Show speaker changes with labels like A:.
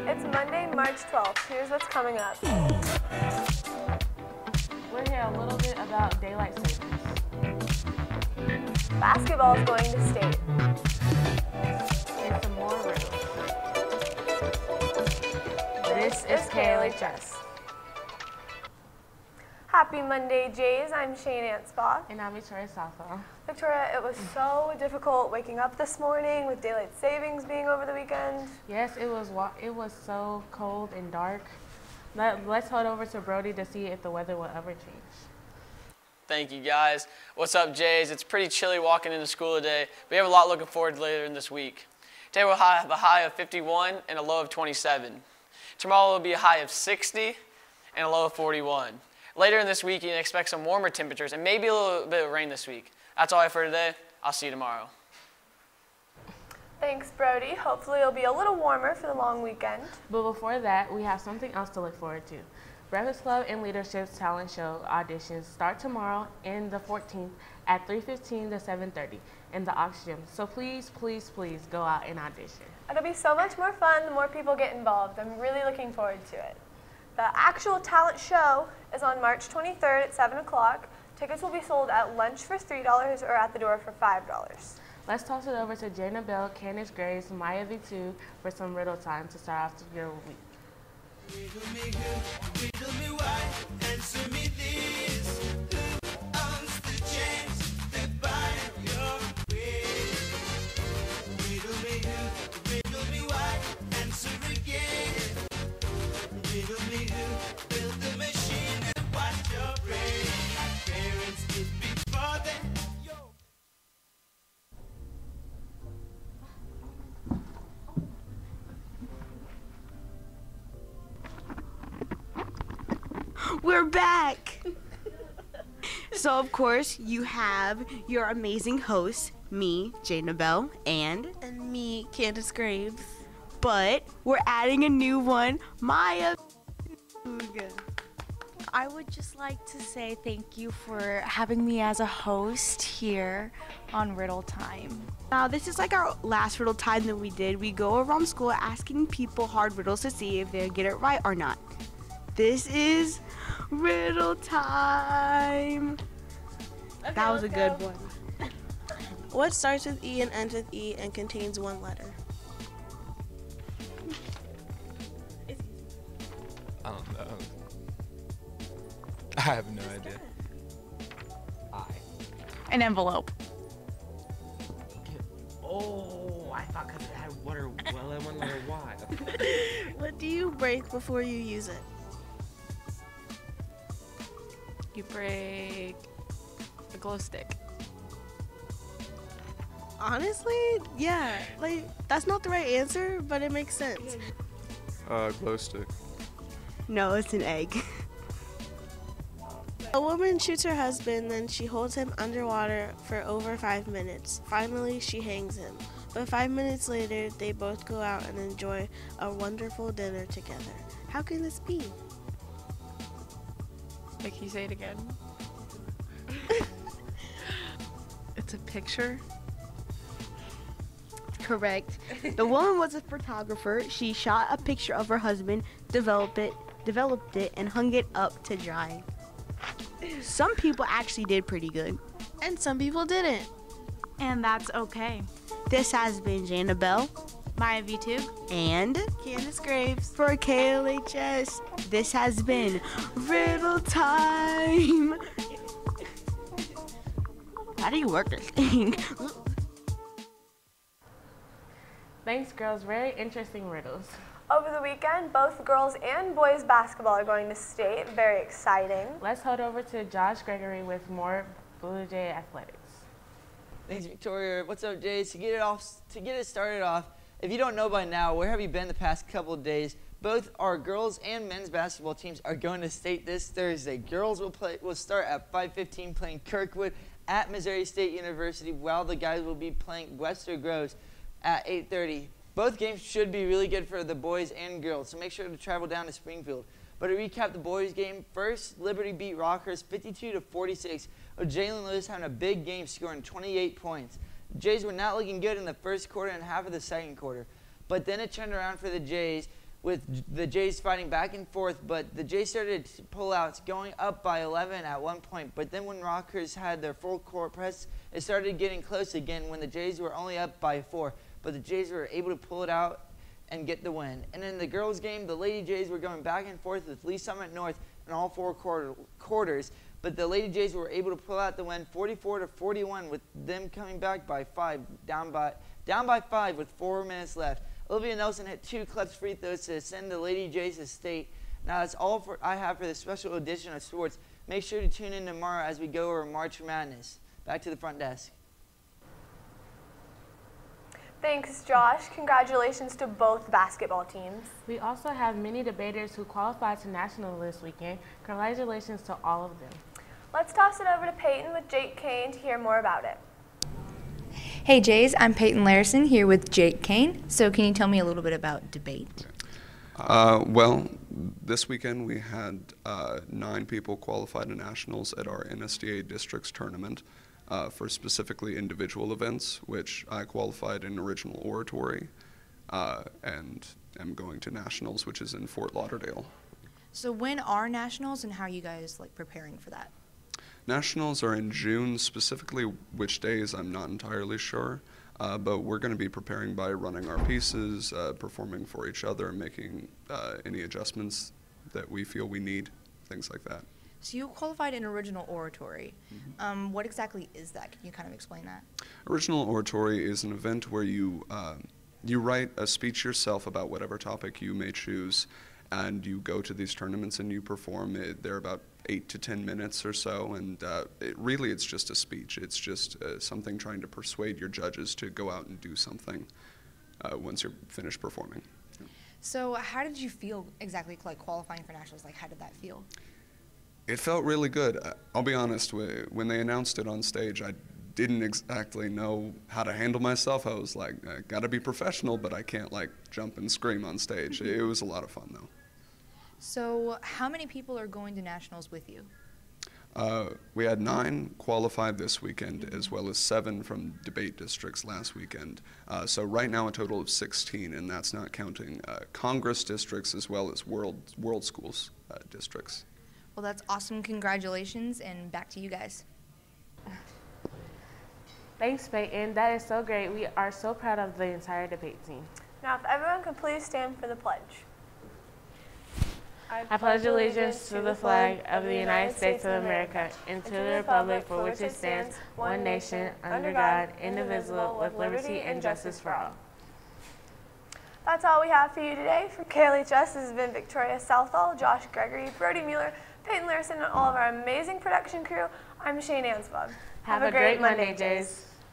A: It's Monday, March 12th. Here's what's coming up.
B: We'll hear a little bit about daylight savings.
A: Basketball is going to state.
B: And some more riddles.
A: This is KLHS. Happy Monday, Jays. I'm Shane Anspaugh.
B: And I'm Victoria Southall.
A: Victoria, it was so difficult waking up this morning with daylight savings being over the weekend.
B: Yes, it was so cold and dark. Let's head over to Brody to see if the weather will ever change.
C: Thank you, guys. What's up, Jays? It's pretty chilly walking into school today. We have a lot looking forward to later in this week. Today we'll have a high of 51 and a low of 27. Tomorrow will be a high of 60 and a low of 41. Later in this week, you can expect some warmer temperatures and maybe a little bit of rain this week. That's all I have for today. I'll see you tomorrow.
A: Thanks, Brody. Hopefully it'll be a little warmer for the long weekend.
B: But before that, we have something else to look forward to. Breakfast Club and Leadership's talent show auditions start tomorrow and the 14th at 3:15 to 7:30 in the Oxygen. So please, please, please go out and audition.
A: It'll be so much more fun the more people get involved. I'm really looking forward to it. The actual talent show is on March 23rd at 7 o'clock. Tickets will be sold at lunch for $3 or at the door for $5.
B: Let's toss it over to Jana Bell, Candace Graves, Maya V2 for some riddle time to start off your week.
D: Riddle me who, riddle me why, answer me this. Who owns the chance to buy your way? Riddle me who, riddle me why, answer again. Riddle me who built the machine and watch your brain. Parents did before them.
E: We're back! So, of course, you have your amazing hosts, me, Jana Bell, and
F: me, Candace Graves.
E: But we're adding a new one, Maya.
F: I would just like to say thank you for having me as a host here on Riddle Time.
E: Now, this is like our last riddle time that we did. We go around school asking people hard riddles to see if they get it right or not. This is riddle time.
F: Okay,
E: that was a good one.
F: What starts with E and ends with E and contains one letter?
G: I don't know. I have no idea.
F: An envelope.
H: Oh, I thought because it had one letter Y.
F: What do you break before you use it?
I: You break a glow stick.
F: Honestly, yeah. Like, that's not the right answer, but it makes sense.
G: Glow stick.
E: No, it's an egg.
F: A woman shoots her husband, then she holds him underwater for over 5 minutes. Finally, she hangs him. But 5 minutes later, they both go out and enjoy a wonderful dinner together. How can this be?
I: Like, can you say it again? It's a picture?
E: Correct. The woman was a photographer. She shot a picture of her husband, developed it, and hung it up to dry. Some people actually did pretty good.
F: And some people didn't.
I: And that's okay.
E: This has been Jana Bell,
I: Maya V2,
E: and
F: Candace Graves.
E: For KLHS, this has been Riddle Time. How do you work this thing?
B: Thanks, girls. Very interesting riddles.
A: Over the weekend, both girls and boys basketball are going to state. Very exciting.
B: Let's head over to Josh Gregory with more Blue Jay athletics.
J: Thanks, Victoria. What's up, Jays? To get it started off, if you don't know by now, where have you been the past couple of days? Both our girls and men's basketball teams are going to state this Thursday. Girls will start at 5:15 playing Kirkwood at Missouri State University, while the guys will be playing Webster Groves at 8:30. Both games should be really good for the boys and girls, so make sure to travel down to Springfield. But to recap the boys' game, first, Liberty beat Rockhurst 52-46, with Jalen Lewis having a big game, scoring 28 points. The Jays were not looking good in the first quarter and half of the second quarter. But then it turned around for the Jays with the Jays fighting back and forth, but the Jays started to pull outs, going up by 11 at one point. But then when Rockers had their full court press, it started getting close again when the Jays were only up by 4. But the Jays were able to pull it out and get the win. And in the girls' game, the Lady Jays were going back and forth with Lee Summit North in all 4 quarters. But the Lady Jays were able to pull out the win 44-41 with them coming back by 5, down by 5 with 4 minutes left. Olivia Nelson hit 2 clutch free throws to send the Lady Jays to state. Now that's all I have for this special edition of sports. Make sure to tune in tomorrow as we go over March Madness. Back to the front desk.
A: Thanks, Josh. Congratulations to both basketball teams.
B: We also have many debaters who qualified to national this weekend. Congratulations to all of them.
A: Let's toss it over to Peyton with Jake Kane to hear more about it.
K: Hey Jays, I'm Peyton Larison here with Jake Kane. So can you tell me a little bit about debate?
L: Well, this weekend we had 9 people qualify to nationals at our NSDA districts tournament for specifically individual events, which I qualified in original oratory and am going to nationals, which is in Fort Lauderdale.
K: So when are nationals and how are you guys preparing for that?
L: Nationals are in June. Specifically which days, I'm not entirely sure, but we're going to be preparing by running our pieces, performing for each other, making any adjustments that we feel we need, things like that.
K: So you qualified in original oratory. What exactly is that? Can you kind of explain that?
L: Original oratory is an event where you write a speech yourself about whatever topic you may choose, and you go to these tournaments and you perform it. They're about 8 to 10 minutes or so, and it's just a speech. It's just something trying to persuade your judges to go out and do something once you're finished performing.
K: So how did you feel exactly qualifying for nationals? How did that feel?
L: It felt really good. I'll be honest, when they announced it on stage, I didn't exactly know how to handle myself. I was like, I gotta be professional, but I can't jump and scream on stage. It was a lot of fun though.
K: So how many people are going to nationals with you?
L: We had 9 qualified this weekend, as well as 7 from debate districts last weekend. So right now a total of 16, and that's not counting Congress districts as well as world schools districts.
K: Well, that's awesome. Congratulations, and back to you guys.
B: Thanks, Peyton. That is so great. We are so proud of the entire debate team.
A: Now, if everyone could please stand for the pledge.
B: I pledge allegiance to the flag of the United States of America and to the republic for which it stands, one nation, under God, indivisible, with liberty and justice for all.
A: That's all we have for you today. From KLHS, this has been Victoria Southall, Josh Gregory, Brody Mueller, Peyton Larison, and all of our amazing production crew. I'm Shane Ansbaugh.
B: Have a great Monday, Jays.